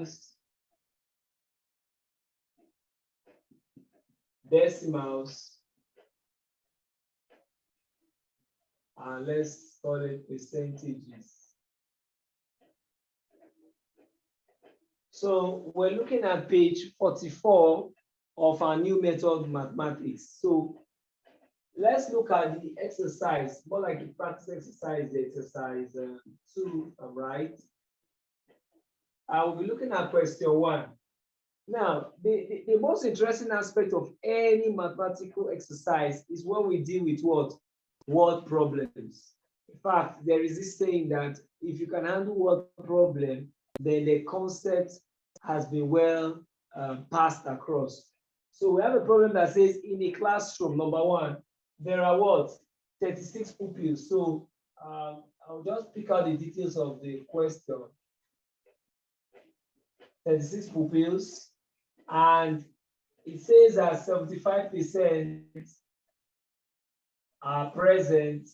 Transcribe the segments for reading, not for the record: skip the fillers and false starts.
ones, decimals, and let's call it percentages. So we're looking at page 44 of our new method mathematics. So let's look at the exercise, more like a practice exercise, the exercise 2, I'm right. I will be looking at question 1. Now, the most interesting aspect of any mathematical exercise is when we deal with what? Word problems. In fact, there is this saying that if you can handle word problem, then the concept has been well passed across. So we have a problem that says in a classroom, number 1, there are what? 36 pupils. So I'll just pick out the details of the question. 36 pupils, and it says that 75% are present.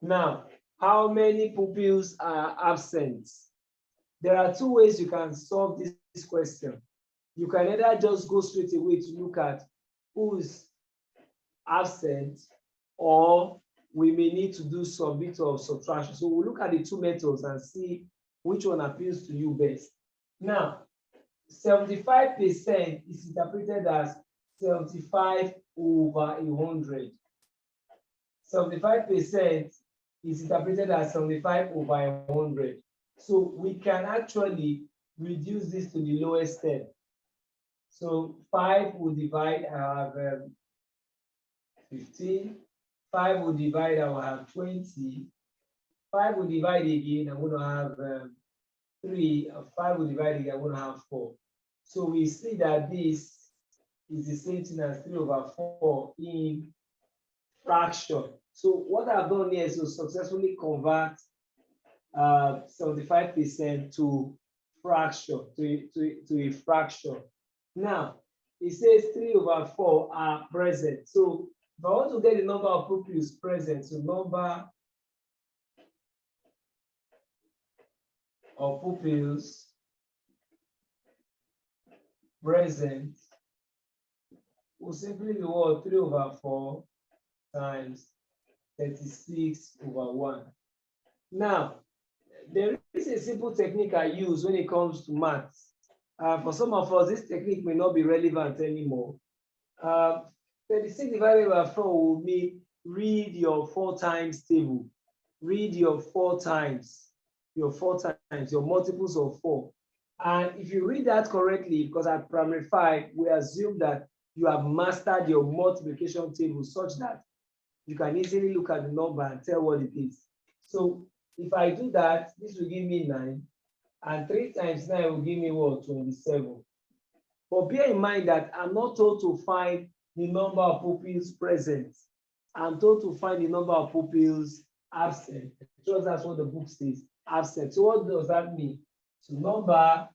Now, how many pupils are absent? There are 2 ways you can solve this question. You can either just go straight away to look at who's absent, or we may need to do some bit of subtraction. So we'll look at the 2 methods and see which one appeals to you best. Now, 75% is interpreted as 75 over 100. 75% is interpreted as 75 over 100. So we can actually reduce this to the lowest step. So 5 will divide, I have 15. 5 will divide, I will have 20. 5 will divide again, I'm going to have 3. 5 will divide again, I'm going to have 4. So we see that this is the same thing as 3 over 4 in fraction. So what I've done here is to successfully convert 75% to fraction, to a fraction. Now, it says 3 over 4 are present. So if I want to get the number of pupils present, so number of pupils present will simply be what? 3 over 4 times 36 over 1. Now, there is a simple technique I use when it comes to maths. For some of us, this technique may not be relevant anymore. 36 divided by 4 will mean read your 4 times table. Read your 4 times, your multiples of 4. And if you read that correctly, because at primary 5, we assume that you have mastered your multiplication table such that you can easily look at the number and tell what it is. So if I do that, this will give me 9, and 3 times 9 will give me what? 27. But bear in mind that I'm not told to find the number of pupils present. I'm told to find the number of pupils absent. Because that's what the book says, absent. So what does that mean? So number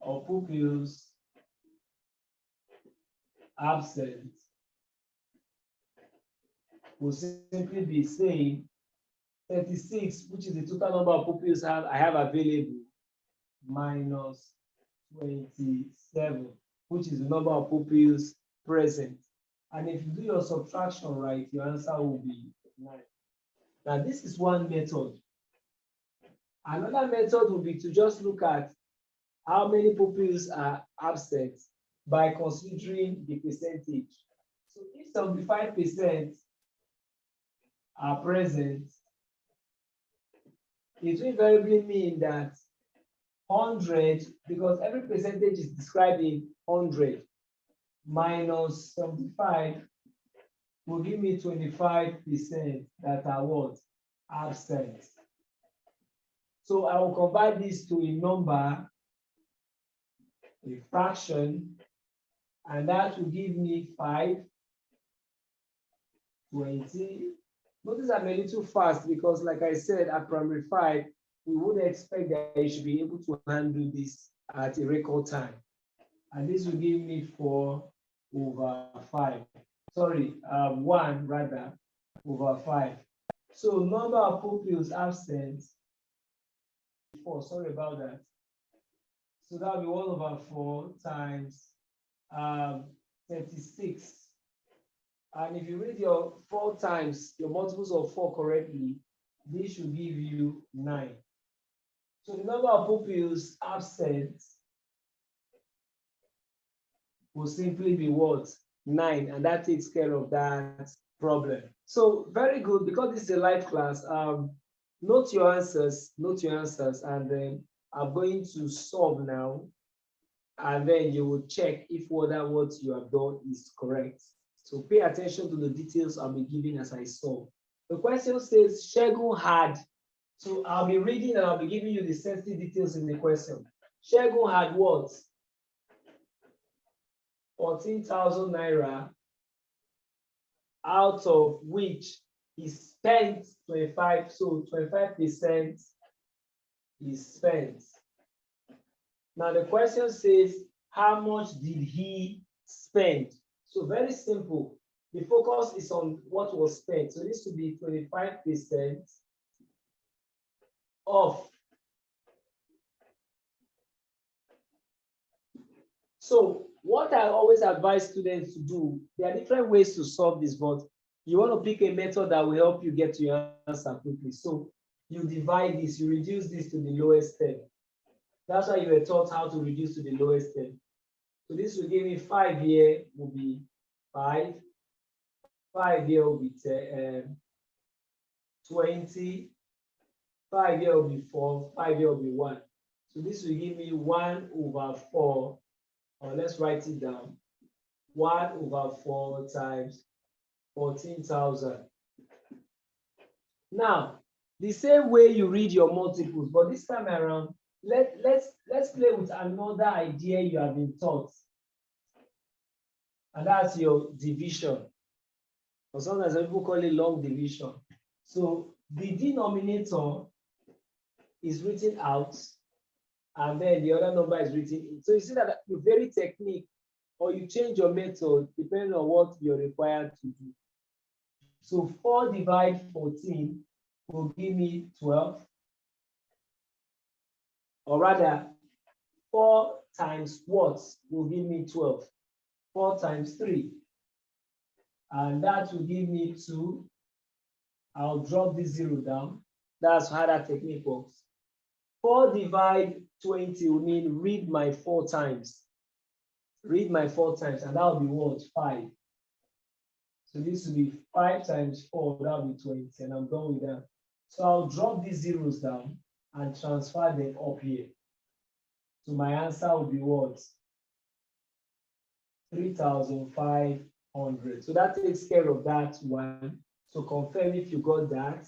of pupils absent will simply be saying 36, which is the total number of pupils I have available, minus 27, which is the number of pupils present. And if you do your subtraction right, your answer will be 9. Now, this is one method. Another method would be to just look at how many pupils are absent by considering the percentage. So if 75% are present, it will invariably mean that 100, because every percentage is described in 100, minus 75 will give me 25% that are what? Absent. So I will convert this to a number, a fraction, and that will give me 5, 20. Notice I'm a little fast because, like I said, at primary 5, we would expect that you should be able to handle this at a record time. And this will give me 4 over 5. Sorry, 1 rather over 5. So number of pupils absent 4. Sorry about that. So that will be 1/4 times 36. And if you read your 4 times, your multiples of 4 correctly, this should give you 9. So the number of pupils absent will simply be what? 9, and that takes care of that problem. So very good, because this is a live class. Note your answers, and then I'm going to solve now, and then you will check if whether what you have done is correct. So pay attention to the details I'll be giving as I solve. The question says Shegun had, so I'll be reading and I'll be giving you the sensitive details in the question. Shegun had what? 14,000 naira, out of which he spent 25, so 25% is spent. Now the question says, how much did he spend? So very simple. The focus is on what was spent. So this would be 25% of. So what I always advise students to do, there are different ways to solve this, but you want to pick a method that will help you get to your answer quickly. So you divide this, you reduce this to the lowest term. That's why you were taught how to reduce to the lowest term. So this will give me 5 here will be 5. 5 here will be 20. 5 here will be 4. 5 here will be 1. So this will give me 1/4. Or let's write it down. 1/4 times 14,000. Now, the same way you read your multiples, but this time around, let's play with another idea you have been taught. And that's your division. Or sometimes people call it long division. So the denominator is written out, and then the other number is written in. So you see that you vary technique or you change your method depending on what you're required to do. So 4 divided 14 will give me 12. Or rather, 4 times what will give me 12? 4 times 3. And that will give me 2. I'll drop this 0 down. That's how that technique works. 4 divided 20 will mean read my 4 times. Read my 4 times, and that will be what? 5. So this will be 5 times 4, that will be 20, and I'm done with that. So I'll drop these zeros down and transfer them up here. So my answer will be what? 3,500. So that takes care of that one. So confirm if you got that.